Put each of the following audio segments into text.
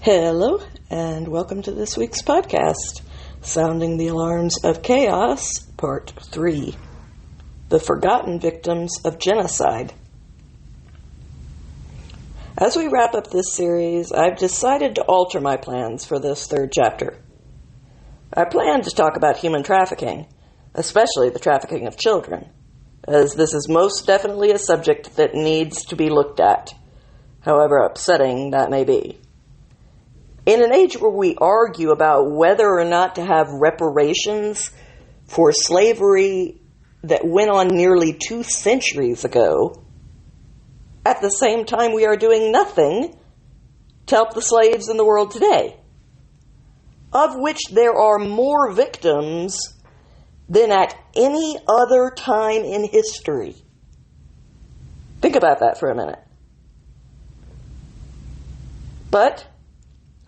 Hello, and welcome to this week's podcast, Sounding the Alarms of Chaos, Part 3, The Forgotten Victims of Genocide. As we wrap up this series, I've decided to alter my plans for this third chapter. I plan to talk about human trafficking, especially the trafficking of children, as this is most definitely a subject that needs to be looked at, however upsetting that may be. In an age where we argue about whether or not to have reparations for slavery that went on nearly 2 centuries ago, at the same time we are doing nothing to help the slaves in the world today, of which there are more victims than at any other time in history. Think about that for a minute. But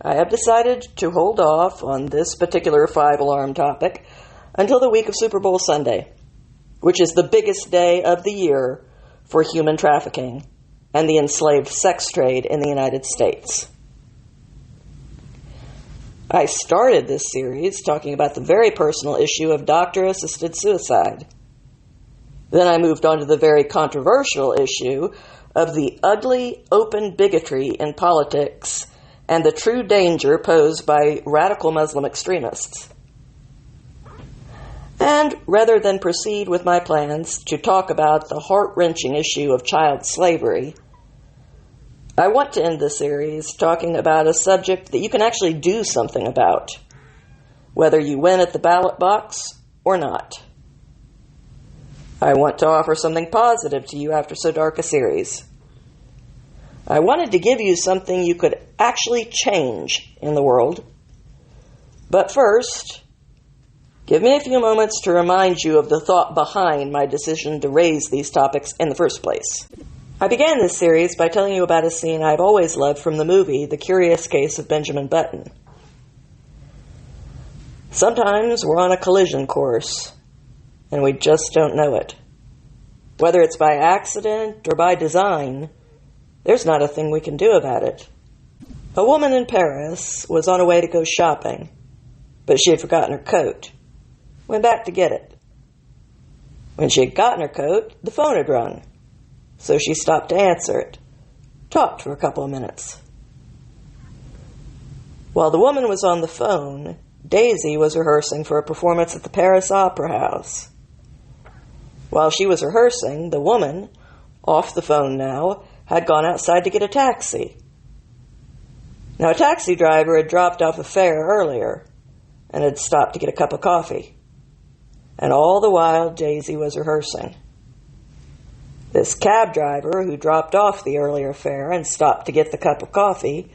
I have decided to hold off on this particular 5-alarm topic until the week of Super Bowl Sunday, which is the biggest day of the year for human trafficking and the enslaved sex trade in the United States. I started this series talking about the very personal issue of doctor-assisted suicide. Then I moved on to the very controversial issue of the ugly, open bigotry in politics and the true danger posed by radical Muslim extremists. And rather than proceed with my plans to talk about the heart-wrenching issue of child slavery, I want to end the series talking about a subject that you can actually do something about, whether you win at the ballot box or not. I want to offer something positive to you after so dark a series. I wanted to give you something you could actually change in the world. But first, give me a few moments to remind you of the thought behind my decision to raise these topics in the first place. I began this series by telling you about a scene I've always loved from the movie The Curious Case of Benjamin Button. Sometimes we're on a collision course, and we just don't know it. Whether it's by accident or by design, there's not a thing we can do about it. A woman in Paris was on her way to go shopping, but she had forgotten her coat. Went back to get it. When she had gotten her coat, the phone had rung, so she stopped to answer it. Talked for a couple of minutes. While the woman was on the phone, Daisy was rehearsing for a performance at the Paris Opera House. While she was rehearsing, the woman, off the phone now, had gone outside to get a taxi. Now, a taxi driver had dropped off a fare earlier and had stopped to get a cup of coffee. And all the while, Daisy was rehearsing. This cab driver, who dropped off the earlier fare and stopped to get the cup of coffee,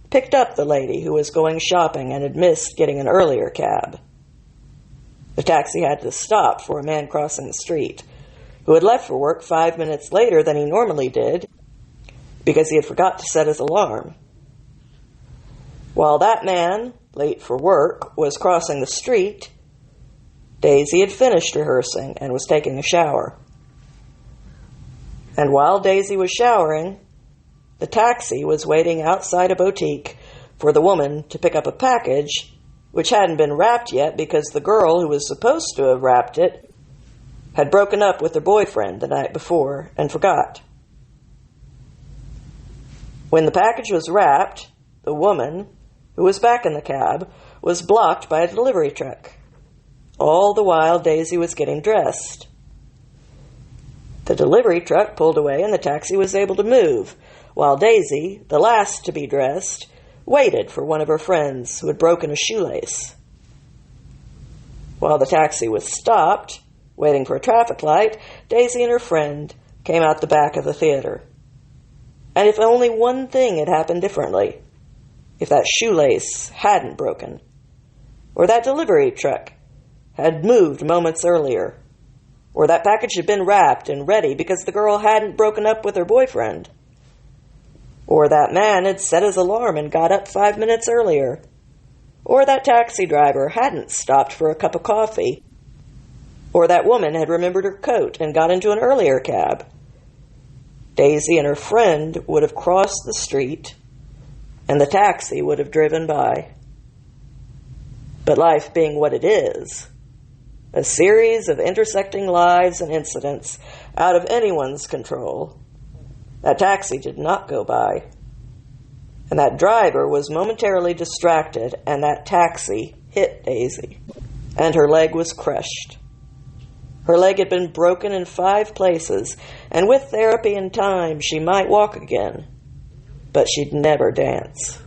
picked up the lady who was going shopping and had missed getting an earlier cab. The taxi had to stop for a man crossing the street, who had left for work 5 minutes later than he normally did, because he had forgot to set his alarm. While that man, late for work, was crossing the street, Daisy had finished rehearsing and was taking a shower. And while Daisy was showering, the taxi was waiting outside a boutique for the woman to pick up a package which hadn't been wrapped yet because the girl who was supposed to have wrapped it had broken up with her boyfriend the night before and forgot. When the package was wrapped, the woman, who was back in the cab, was blocked by a delivery truck. All the while, Daisy was getting dressed. The delivery truck pulled away and the taxi was able to move, while Daisy, the last to be dressed, waited for one of her friends who had broken a shoelace. While the taxi was stopped, waiting for a traffic light, Daisy and her friend came out the back of the theater. And if only one thing had happened differently, if that shoelace hadn't broken, or that delivery truck had moved moments earlier, or that package had been wrapped and ready because the girl hadn't broken up with her boyfriend, or that man had set his alarm and got up 5 minutes earlier, or that taxi driver hadn't stopped for a cup of coffee, or that woman had remembered her coat and got into an earlier cab, Daisy and her friend would have crossed the street and the taxi would have driven by. But life being what it is, a series of intersecting lives and incidents out of anyone's control, that taxi did not go by. And that driver was momentarily distracted, and that taxi hit Daisy, and her leg was crushed. Her leg had been broken in 5 places, and with therapy and time, she might walk again, but she'd never dance.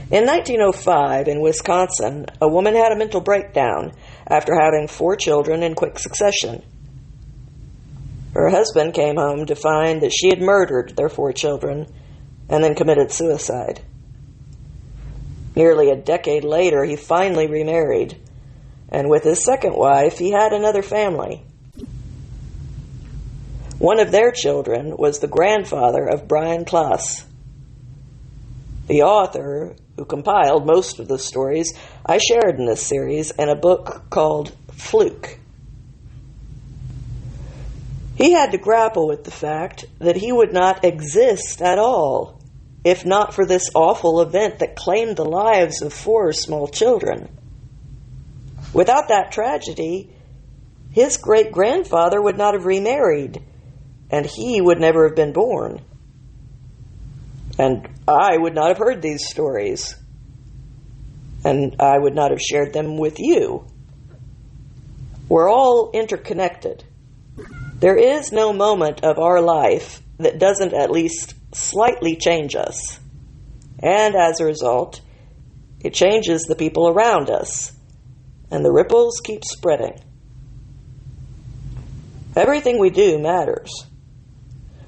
In 1905, in Wisconsin, a woman had a mental breakdown after having 4 children in quick succession. Her husband came home to find that she had murdered their 4 children and then committed suicide. Nearly a decade later, he finally remarried, and with his second wife, he had another family. One of their children was the grandfather of Brian Klaas. The author, who compiled most of the stories I shared in this series in a book called Fluke. He had to grapple with the fact that he would not exist at all if not for this awful event that claimed the lives of 4 small children. Without that tragedy, his great-grandfather would not have remarried, and he would never have been born. And I would not have heard these stories, and I would not have shared them with you. We're all interconnected. There is no moment of our life that doesn't at least slightly change us. And as a result, it changes the people around us, and the ripples keep spreading. Everything we do matters.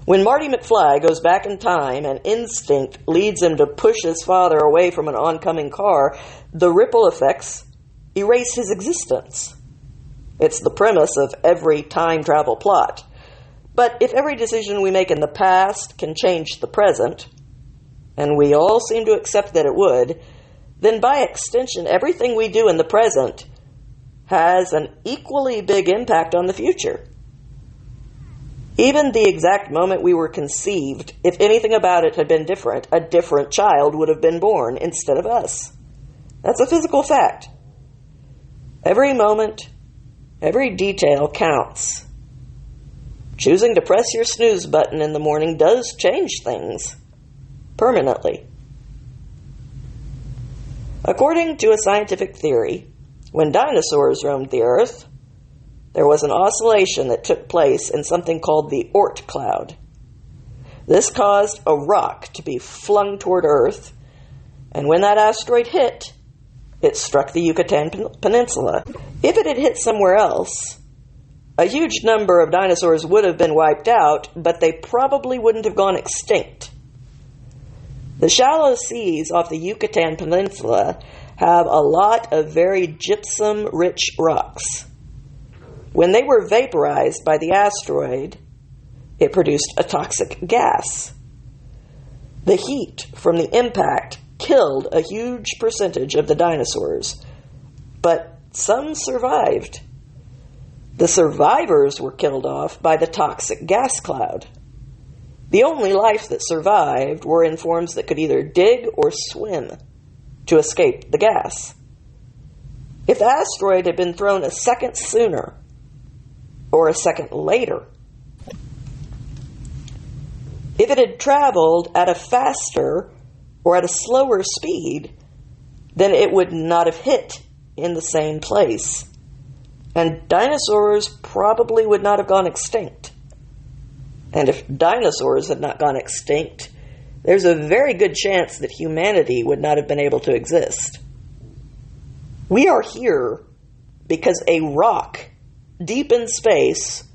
When Marty McFly goes back in time and instinct leads him to push his father away from an oncoming car, the ripple effects erase his existence. It's the premise of every time travel plot. But if every decision we make in the past can change the present, and we all seem to accept that it would, then by extension, everything we do in the present has an equally big impact on the future. Even the exact moment we were conceived, if anything about it had been different, a different child would have been born instead of us. That's a physical fact. Every moment, every detail counts. Choosing to press your snooze button in the morning does change things permanently. According to a scientific theory, when dinosaurs roamed the Earth, there was an oscillation that took place in something called the Oort cloud. This caused a rock to be flung toward Earth, and when that asteroid hit, it struck the Yucatan Peninsula. If it had hit somewhere else, a huge number of dinosaurs would have been wiped out, but they probably wouldn't have gone extinct. The shallow seas off the Yucatan Peninsula have a lot of very gypsum-rich rocks. When they were vaporized by the asteroid, it produced a toxic gas. The heat from the impact killed a huge percentage of the dinosaurs, but some survived. The survivors were killed off by the toxic gas cloud. The only life that survived were in forms that could either dig or swim to escape the gas. If the asteroid had been thrown a second sooner, or a second later, if it had traveled at a faster or at a slower speed, then it would not have hit in the same place, and dinosaurs probably would not have gone extinct. And if dinosaurs had not gone extinct, there's a very good chance that humanity would not have been able to exist. We are here because a rock deep in space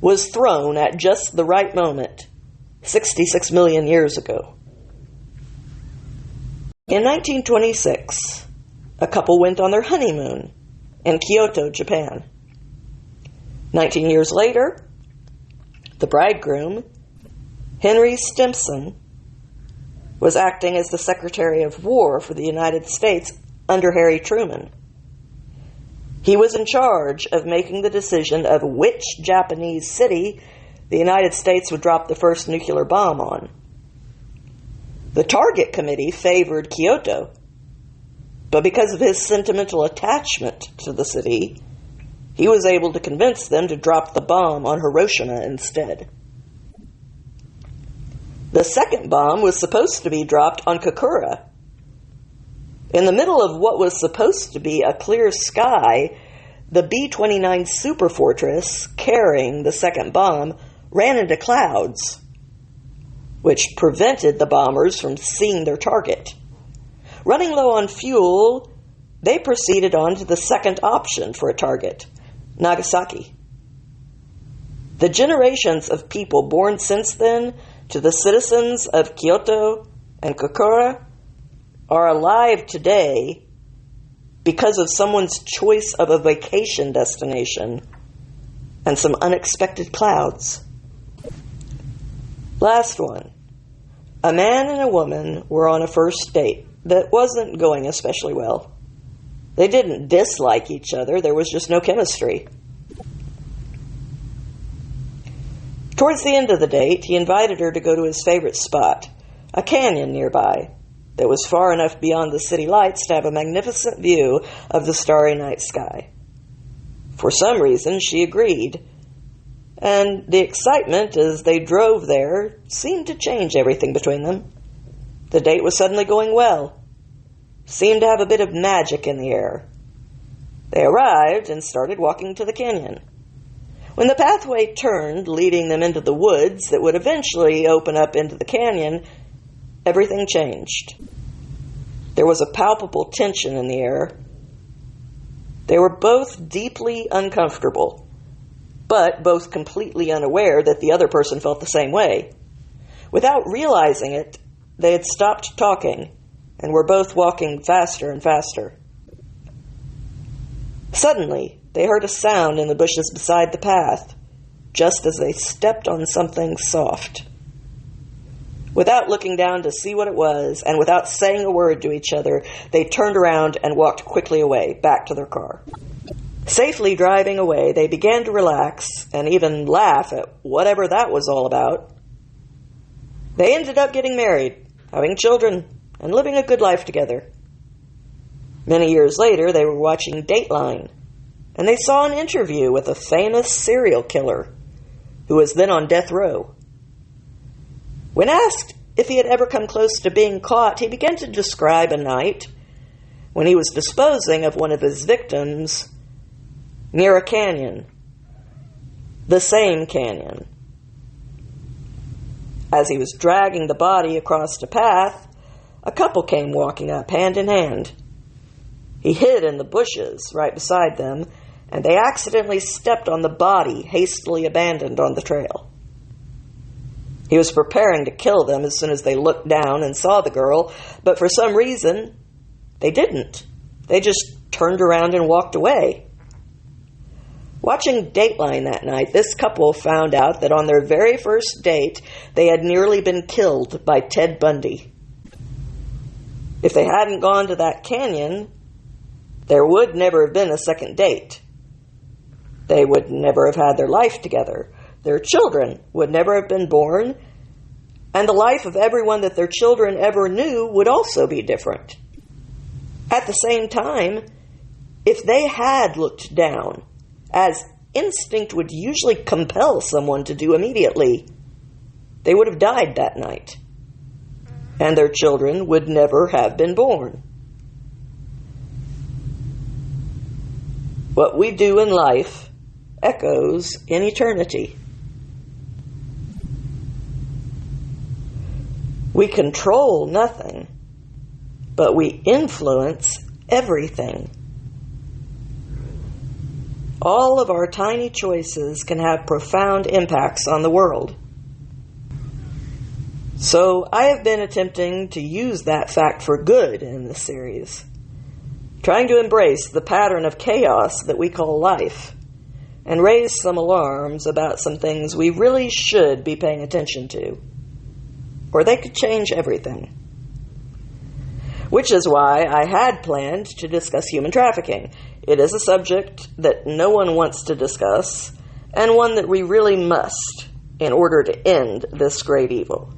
was thrown at just the right moment 66 million years ago. In 1926, a couple went on their honeymoon in Kyoto, Japan. 19 years later, the bridegroom, Henry Stimson, was acting as the Secretary of War for the United States under Harry Truman. He was in charge of making the decision of which Japanese city the United States would drop the first nuclear bomb on. The target committee favored Kyoto, but because of his sentimental attachment to the city, he was able to convince them to drop the bomb on Hiroshima instead. The second bomb was supposed to be dropped on Kokura. In the middle of what was supposed to be a clear sky, the B-29 superfortress carrying the second bomb ran into clouds, which prevented the bombers from seeing their target. Running low on fuel, they proceeded on to the second option for a target, Nagasaki. The generations of people born since then to the citizens of Kyoto and Kokura are alive today because of someone's choice of a vacation destination and some unexpected clouds. Last one. A man and a woman were on a first date that wasn't going especially well. They didn't dislike each other, there was just no chemistry. Towards the end of the date, he invited her to go to his favorite spot, a canyon nearby that was far enough beyond the city lights to have a magnificent view of the starry night sky. For some reason, she agreed, and the excitement as they drove there seemed to change everything between them. The date was suddenly going well, seemed to have a bit of magic in the air. They arrived and started walking to the canyon. When the pathway turned, leading them into the woods that would eventually open up into the canyon, everything changed. There was a palpable tension in the air. They were both deeply uncomfortable, but both completely unaware that the other person felt the same way. Without realizing it, they had stopped talking and were both walking faster and faster. Suddenly, they heard a sound in the bushes beside the path, just as they stepped on something soft. Without looking down to see what it was, and without saying a word to each other, they turned around and walked quickly away, back to their car. Safely driving away, they began to relax and even laugh at whatever that was all about. They ended up getting married, having children, and living a good life together. Many years later, they were watching Dateline, and they saw an interview with a famous serial killer who was then on death row. When asked if he had ever come close to being caught, he began to describe a night when he was disposing of one of his victims near a canyon, the same canyon. As he was dragging the body across a path, a couple came walking up hand in hand. He hid in the bushes right beside them, and they accidentally stepped on the body hastily abandoned on the trail. He was preparing to kill them as soon as they looked down and saw the girl, but for some reason, they didn't. They just turned around and walked away. Watching Dateline that night, this couple found out that on their very first date, they had nearly been killed by Ted Bundy. If they hadn't gone to that canyon, there would never have been a second date. They would never have had their life together. Their children would never have been born, and the life of everyone that their children ever knew would also be different. At the same time, if they had looked down, as instinct would usually compel someone to do immediately, they would have died that night, and their children would never have been born. What we do in life echoes in eternity. We control nothing, but we influence everything. All of our tiny choices can have profound impacts on the world. So I have been attempting to use that fact for good in this series, trying to embrace the pattern of chaos that we call life, and raise some alarms about some things we really should be paying attention to, or they could change everything. Which is why I had planned to discuss human trafficking. It is a subject that no one wants to discuss, and one that we really must in order to end this great evil.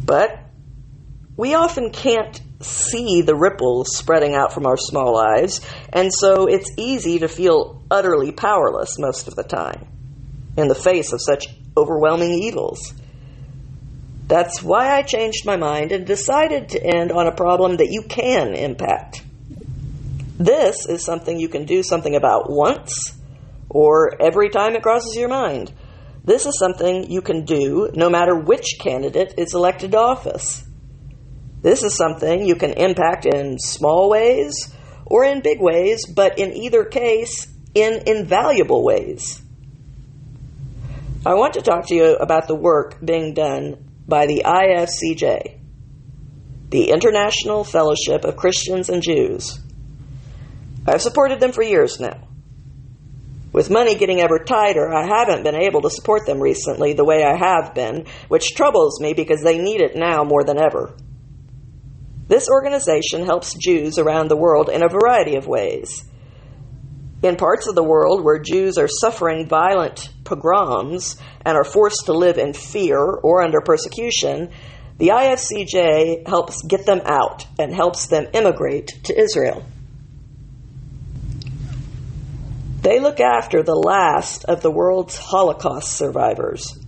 But we often can't see the ripples spreading out from our small lives, and so it's easy to feel utterly powerless most of the time in the face of such overwhelming evils. That's why I changed my mind and decided to end on a problem that you can impact. This is something you can do something about once or every time it crosses your mind. This is something you can do no matter which candidate is elected to office. This is something you can impact in small ways or in big ways, but in either case, in invaluable ways. I want to talk to you about the work being done by the IFCJ, the International Fellowship of Christians and Jews. I've supported them for years now. With money getting ever tighter, I haven't been able to support them recently the way I have been, which troubles me because they need it now more than ever. This organization helps Jews around the world in a variety of ways. In parts of the world where Jews are suffering violent pogroms and are forced to live in fear or under persecution, the IFCJ helps get them out and helps them immigrate to Israel. They look after the last of the world's Holocaust survivors,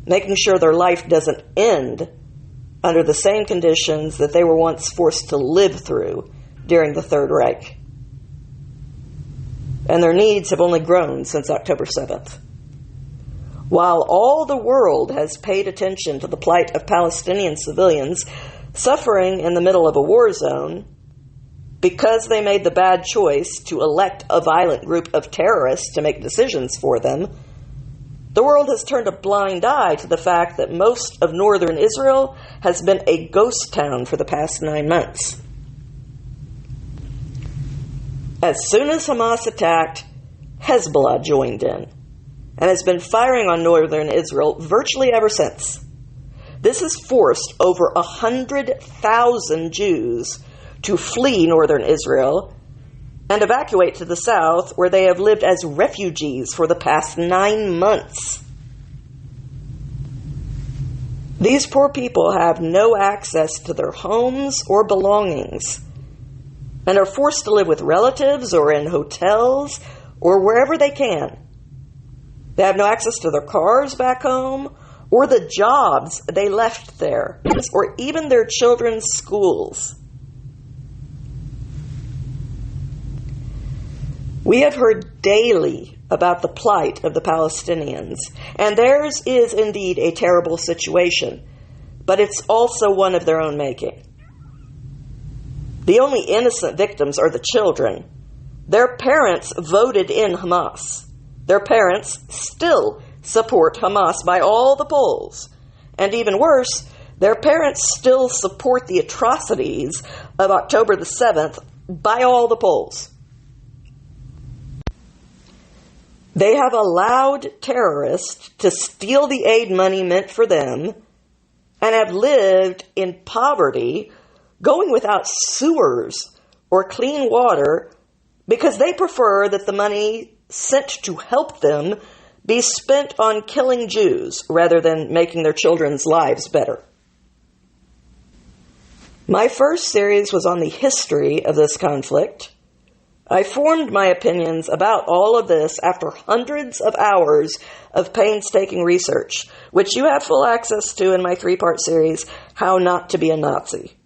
making sure their life doesn't end under the same conditions that they were once forced to live through during the Third Reich. And their needs have only grown since October 7th. While all the world has paid attention to the plight of Palestinian civilians suffering in the middle of a war zone because they made the bad choice to elect a violent group of terrorists to make decisions for them, the world has turned a blind eye to the fact that most of northern Israel has been a ghost town for the past 9 months. As soon as Hamas attacked, Hezbollah joined in and has been firing on northern Israel virtually ever since. This has forced over 100,000 Jews to flee northern Israel and evacuate to the south, where they have lived as refugees for the past 9 months. These poor people have no access to their homes or belongings and are forced to live with relatives or in hotels or wherever they can. They have no access to their cars back home or the jobs they left there or even their children's schools. We have heard daily about the plight of the Palestinians, and theirs is indeed a terrible situation, but it's also one of their own making. The only innocent victims are the children. Their parents voted in Hamas. Their parents still support Hamas by all the polls. And even worse, their parents still support the atrocities of October the 7th by all the polls. They have allowed terrorists to steal the aid money meant for them and have lived in poverty, going without sewers or clean water because they prefer that the money sent to help them be spent on killing Jews rather than making their children's lives better. My first series was on the history of this conflict. I formed my opinions about all of this after hundreds of hours of painstaking research, which you have full access to in my 3-part series, How Not to Be a Nazi.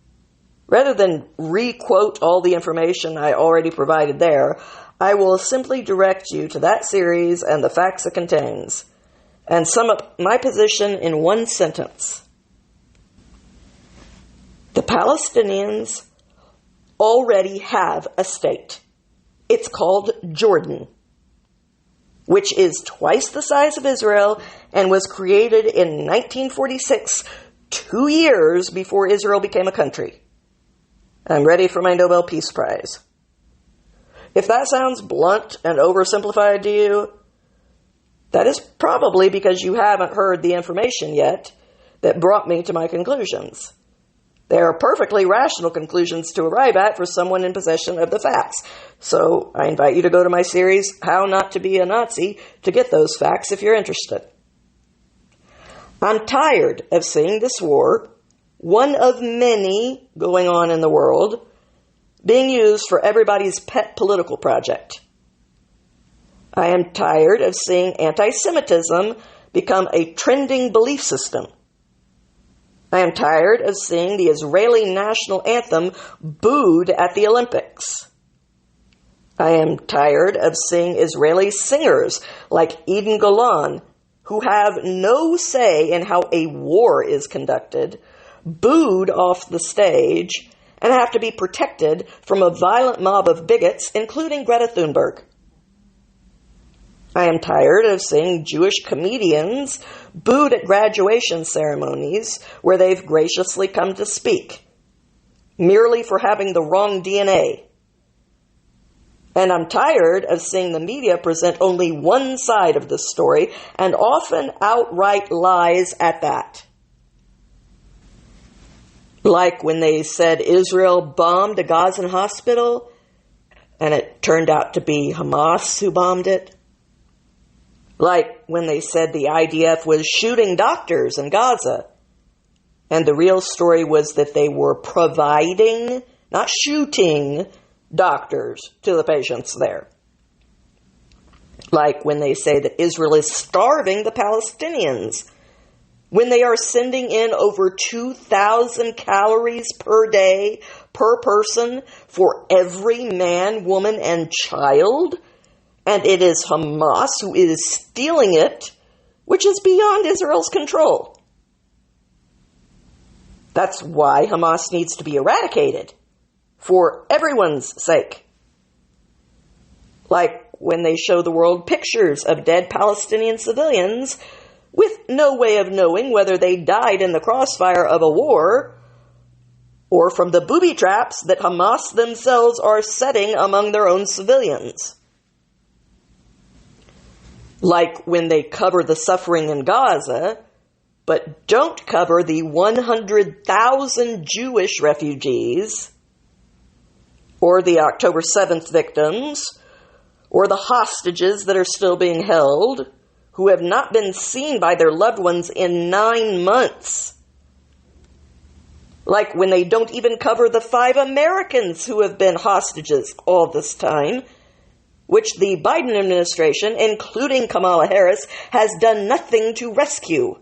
Rather than re-quote all the information I already provided there, I will simply direct you to that series and the facts it contains, and sum up my position in one sentence. The Palestinians already have a state. It's called Jordan, which is twice the size of Israel and was created in 1946, 2 years before Israel became a country. I'm ready for my Nobel Peace Prize. If that sounds blunt and oversimplified to you, that is probably because you haven't heard the information yet that brought me to my conclusions. They are perfectly rational conclusions to arrive at for someone in possession of the facts. So I invite you to go to my series, How Not to Be a Nazi, to get those facts if you're interested. I'm tired of seeing this war, one of many going on in the world, being used for everybody's pet political project. I am tired of seeing anti-Semitism become a trending belief system. I am tired of seeing the Israeli national anthem booed at the Olympics. I am tired of seeing Israeli singers like Eden Golan, who have no say in how a war is conducted, booed off the stage and have to be protected from a violent mob of bigots, including Greta Thunberg. I am tired of seeing Jewish comedians booed at graduation ceremonies where they've graciously come to speak, merely for having the wrong DNA. And I'm tired of seeing the media present only one side of the story, and often outright lies at that. Like when they said Israel bombed a Gazan hospital, and it turned out to be Hamas who bombed it. Like when they said the IDF was shooting doctors in Gaza, and the real story was that they were providing, not shooting, doctors to the patients there. Like when they say that Israel is starving the Palestinians, when they are sending in over 2,000 calories per day per person for every man, woman, and child, and it is Hamas who is stealing it, which is beyond Israel's control. That's why Hamas needs to be eradicated, for everyone's sake. Like when they show the world pictures of dead Palestinian civilians with no way of knowing whether they died in the crossfire of a war or from the booby traps that Hamas themselves are setting among their own civilians. Like when they cover the suffering in Gaza, but don't cover the 100,000 Jewish refugees, or the October 7th victims, or the hostages that are still being held, who have not been seen by their loved ones in 9 months. Like when they don't even cover the 5 Americans who have been hostages all this time, which the Biden administration, including Kamala Harris, has done nothing to rescue.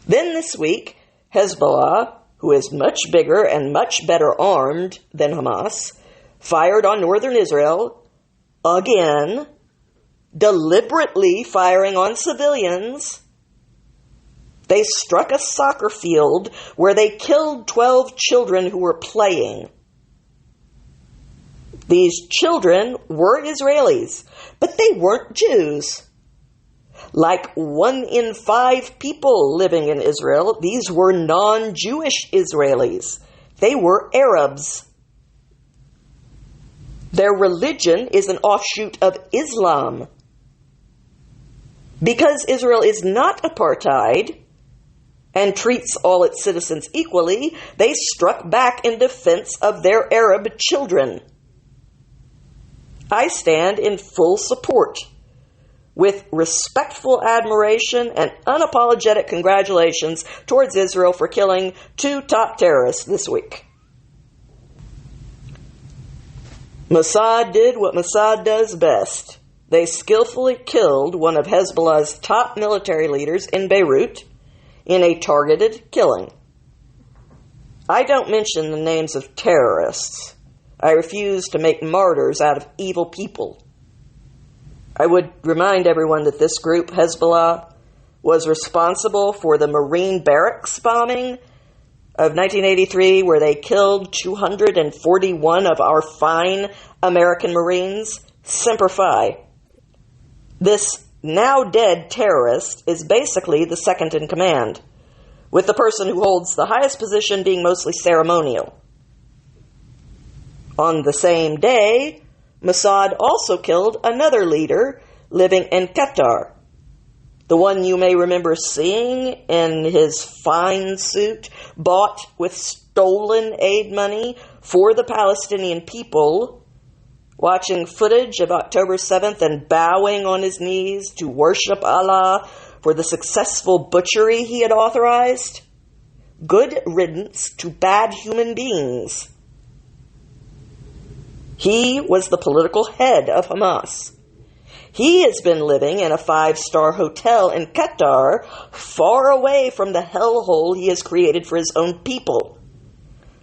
Then this week, Hezbollah, who is much bigger and much better armed than Hamas, fired on northern Israel, again, deliberately firing on civilians. They struck a soccer field where they killed 12 children who were playing. These children were Israelis, but they weren't Jews. Like 1 in 5 people living in Israel, these were non-Jewish Israelis. They were Arabs. Their religion is an offshoot of Islam. Because Israel is not apartheid and treats all its citizens equally, they struck back in defense of their Arab children. I stand in full support, with respectful admiration and unapologetic congratulations towards Israel for killing 2 top terrorists this week. Mossad did what Mossad does best. They skillfully killed one of Hezbollah's top military leaders in Beirut in a targeted killing. I don't mention the names of terrorists. I refuse to make martyrs out of evil people. I would remind everyone that this group, Hezbollah, was responsible for the Marine barracks bombing of 1983, where they killed 241 of our fine American Marines. Semper Fi. This now dead terrorist is basically the second in command, with the person who holds the highest position being mostly ceremonial. On the same day, Mossad also killed another leader living in Qatar, the one you may remember seeing in his fine suit bought with stolen aid money for the Palestinian people, watching footage of October 7th and bowing on his knees to worship Allah for the successful butchery he had authorized? Good riddance to bad human beings. He was the political head of Hamas. He has been living in a 5-star hotel in Qatar, far away from the hellhole he has created for his own people,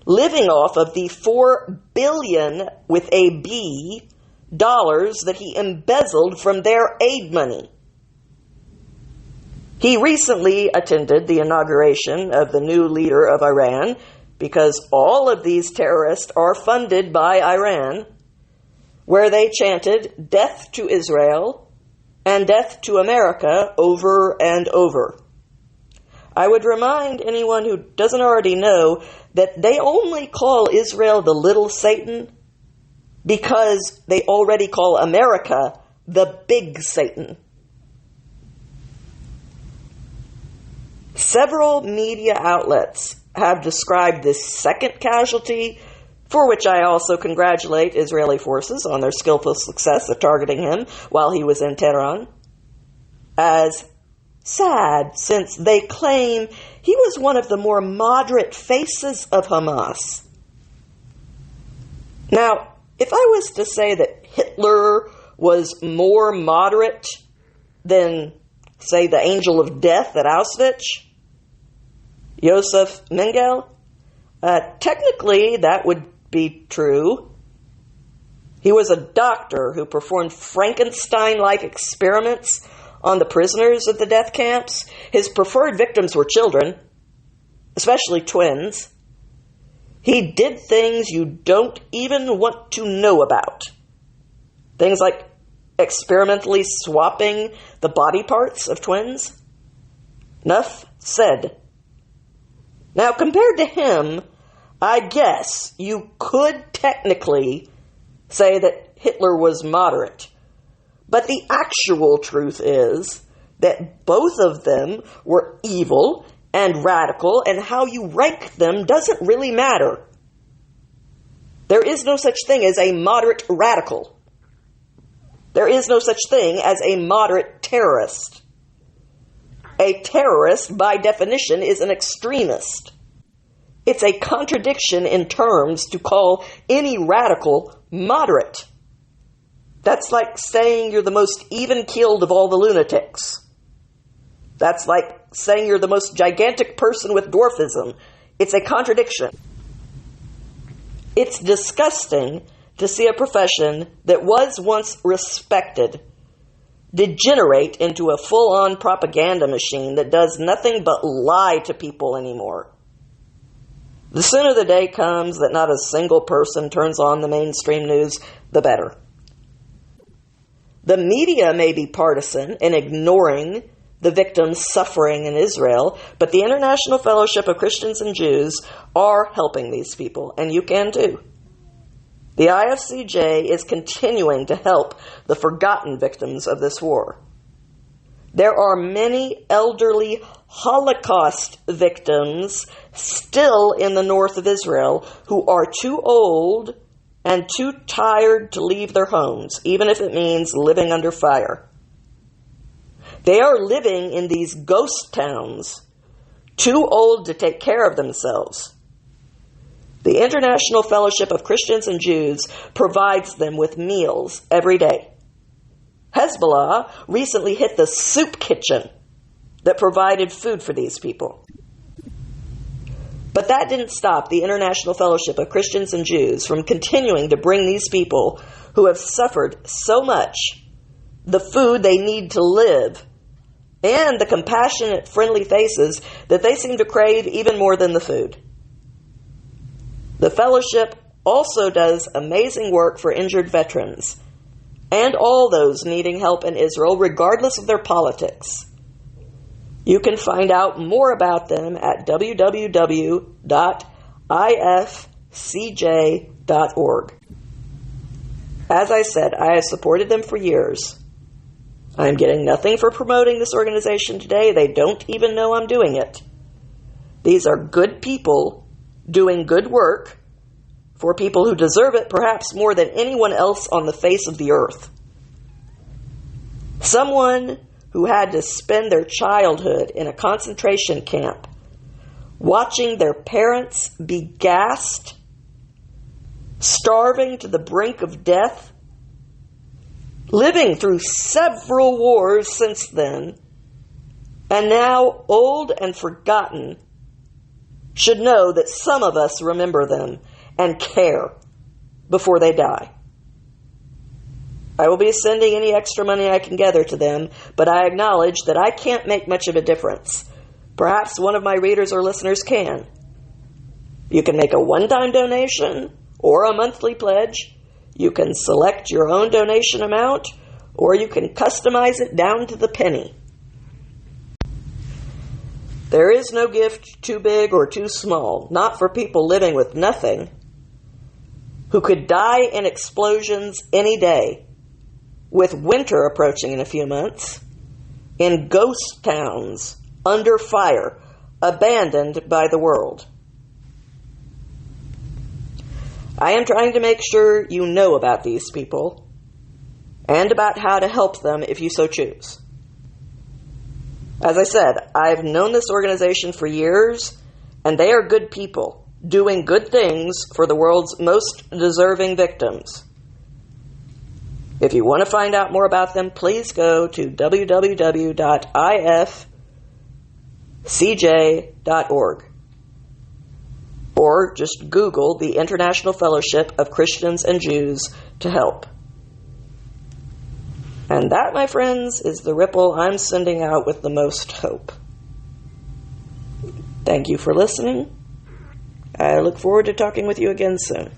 living off of the $4 billion with a B dollars that he embezzled from their aid money. He recently attended the inauguration of the new leader of Iran, because all of these terrorists are funded by Iran, where they chanted death to Israel and death to America over and over. I would remind anyone who doesn't already know that they only call Israel the little Satan because they already call America the big Satan. Several media outlets have described this second casualty, for which I also congratulate Israeli forces on their skillful success of targeting him while he was in Tehran, as sad, since they claim he was one of the more moderate faces of Hamas. Now, if I was to say that Hitler was more moderate than, say, the angel of death at Auschwitz, Josef Mengele, technically that would be true. He was a doctor who performed Frankenstein-like experiments on the prisoners at the death camps. His preferred victims were children, especially twins. He did things you don't even want to know about. Things like experimentally swapping the body parts of twins. Enough said. Now, compared to him, I guess you could technically say that Hitler was moderate. But the actual truth is that both of them were evil and radical, and how you rank them doesn't really matter. There is no such thing as a moderate radical. There is no such thing as a moderate terrorist. A terrorist, by definition, is an extremist. It's a contradiction in terms to call any radical moderate. That's like saying you're the most even-keeled of all the lunatics. That's like saying you're the most gigantic person with dwarfism. It's a contradiction. It's disgusting to see a profession that was once respected degenerate into a full-on propaganda machine that does nothing but lie to people anymore. The sooner the day comes that not a single person turns on the mainstream news, the better. The media may be partisan in ignoring the victims suffering in Israel, but the International Fellowship of Christians and Jews are helping these people, and you can too. The IFCJ is continuing to help the forgotten victims of this war. There are many elderly Holocaust victims still in the north of Israel who are too old and too tired to leave their homes, even if it means living under fire. They are living in these ghost towns, too old to take care of themselves. The International Fellowship of Christians and Jews provides them with meals every day. Hezbollah recently hit the soup kitchen that provided food for these people. But that didn't stop the International Fellowship of Christians and Jews from continuing to bring these people who have suffered so much the food they need to live and the compassionate, friendly faces that they seem to crave even more than the food. The fellowship also does amazing work for injured veterans and all those needing help in Israel, regardless of their politics. You can find out more about them at www.ifcj.org. As I said, I have supported them for years. I am getting nothing for promoting this organization today. They don't even know I'm doing it. These are good people doing good work for people who deserve it perhaps more than anyone else on the face of the earth. Someone who had to spend their childhood in a concentration camp, watching their parents be gassed, starving to the brink of death, living through several wars since then, and now old and forgotten, should know that some of us remember them and care before they die. I will be sending any extra money I can gather to them, but I acknowledge that I can't make much of a difference. Perhaps one of my readers or listeners can. You can make a one-time donation or a monthly pledge. You can select your own donation amount, or you can customize it down to the penny. There is no gift too big or too small, not for people living with nothing, who could die in explosions any day, with winter approaching in a few months, in ghost towns, under fire, abandoned by the world. I am trying to make sure you know about these people and about how to help them if you so choose. As I said, I've known this organization for years, and they are good people doing good things for the world's most deserving victims. If you want to find out more about them, please go to www.ifcj.org. Or just Google the International Fellowship of Christians and Jews to help. And that, my friends, is the ripple I'm sending out with the most hope. Thank you for listening. I look forward to talking with you again soon.